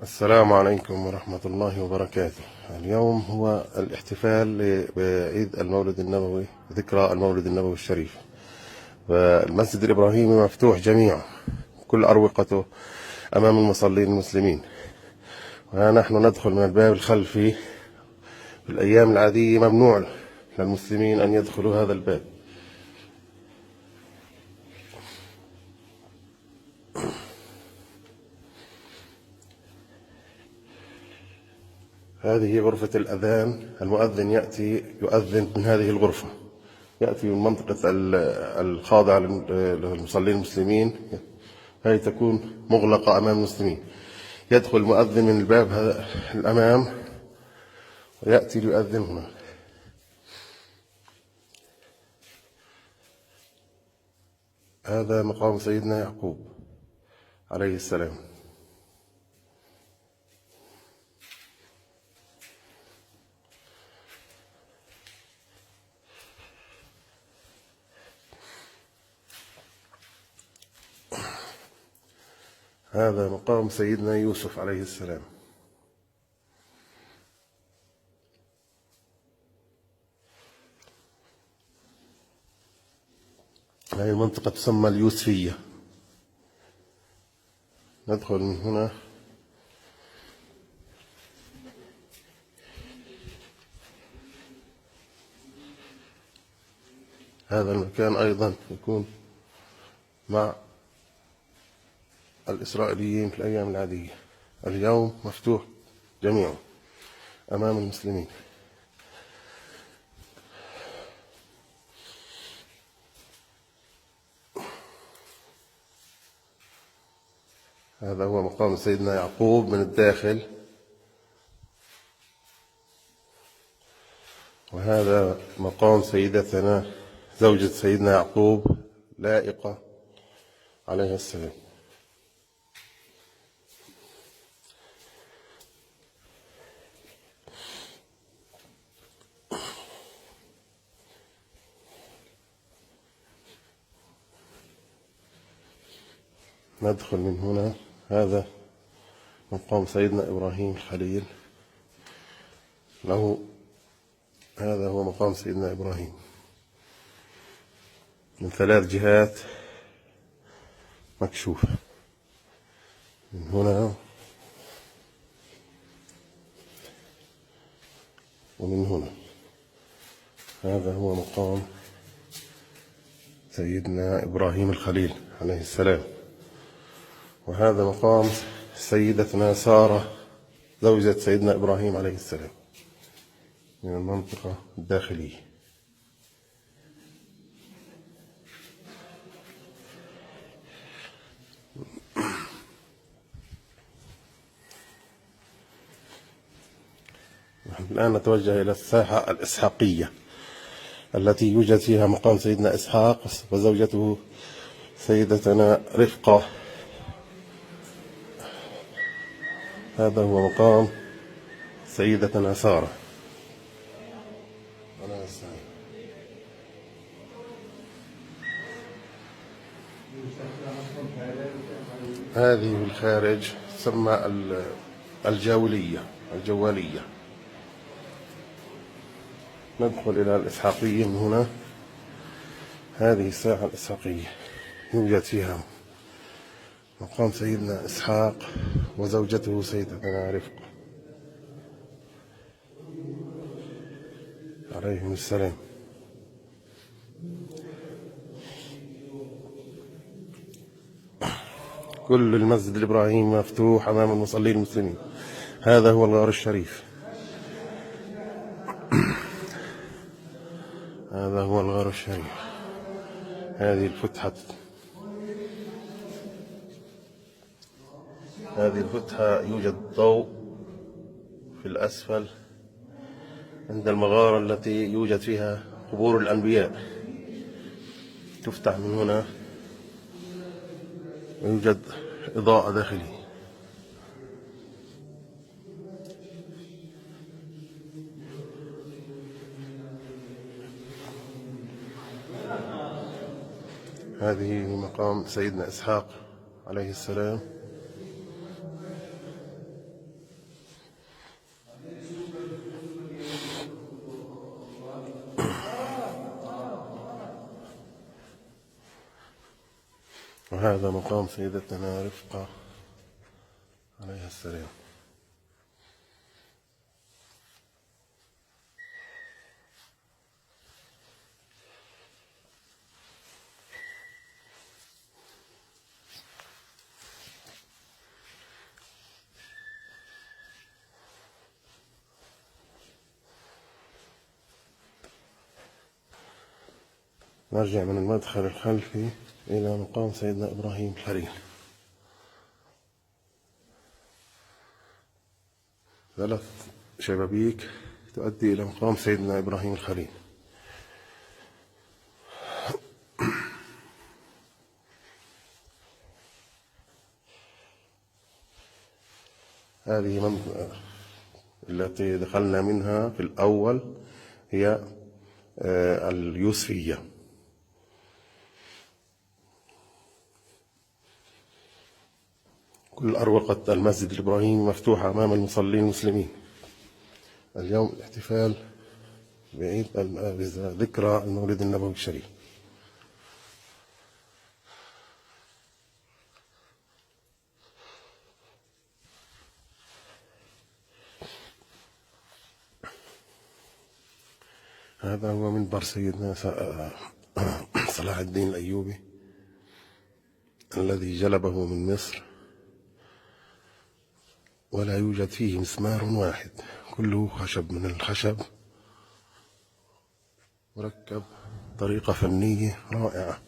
السلام عليكم ورحمة الله وبركاته. اليوم هو الاحتفال بعيد المولد النبوي، ذكرى المولد النبوي الشريف. والمسجد الإبراهيمي مفتوح جميعا، كل أروقته أمام المصلين المسلمين، ونحن ندخل من الباب الخلفي. في الأيام العادية ممنوع للمسلمين أن يدخلوا هذا الباب. هذه غرفة الأذان، المؤذن يأتي يؤذن من هذه الغرفة، يأتي من منطقة الخاضعة للمصلين المسلمين، هذه تكون مغلقة أمام المسلمين. يدخل المؤذن من الباب هذا الأمام ويأتي ليؤذن هنا. هذا مقام سيدنا يعقوب عليه السلام. هذا مقام سيدنا يوسف عليه السلام. هذه المنطقة تسمى اليوسفية. ندخل من هنا. هذا المكان أيضا يكون مع الإسرائيليين في الأيام العادية. اليوم مفتوح جميعا أمام المسلمين. هذا هو مقام سيدنا يعقوب من الداخل، وهذا مقام سيدتنا زوجة سيدنا يعقوب لائقة عليها السلام. ندخل من هنا. هذا مقام سيدنا إبراهيم الخليل له. هذا هو مقام سيدنا إبراهيم من 3 جهات مكشوفة، من هنا ومن هنا. هذا هو مقام سيدنا إبراهيم الخليل عليه السلام. وهذا مقام سيدتنا سارة زوجة سيدنا إبراهيم عليه السلام من المنطقة الداخلية. نحن الآن نتوجه إلى الساحة الإسحاقية التي يوجد فيها مقام سيدنا إسحاق وزوجته سيدتنا رفقة. هذا هو مقام سيدتنا سارة. هذه الخارج تسمى الجولية، الجوالية. ندخل إلى الإسحاقية من هنا. هذه الساحة الإسحاقية يوجد فيها مقام سيدنا إسحاق وزوجته سيدتنا رفقة عليهم السلام. كل المسجد الإبراهيمي مفتوح أمام المصلين المسلمين. هذا هو الغار الشريف. هذا هو الغار الشريف. هذه الفتحة، هذه الفتحة يوجد ضوء في الأسفل عند المغارة التي يوجد فيها قبور الأنبياء. تفتح من هنا ويوجد إضاءة داخلية. هذه مقام سيدنا إسحاق عليه السلام. وهذا مقام سيدتنا رفقة عليها السلام. نرجع من المدخل الخلفي إلى مقام سيدنا إبراهيم الخليل. 3 شبابيك تؤدي إلى مقام سيدنا إبراهيم الخليل. هذه منطقة التي دخلنا منها في الأول هي اليوسفية. كل أروقة المسجد الإبراهيمي مفتوحة أمام المصلين المسلمين. اليوم الاحتفال بعيد ذكرى المولد النبوي الشريف. هذا هو منبر سيدنا صلاح الدين الأيوبي الذي جلبه من مصر، ولا يوجد فيه مسمار واحد، كله خشب من الخشب، مركب بطريقة فنية رائعة.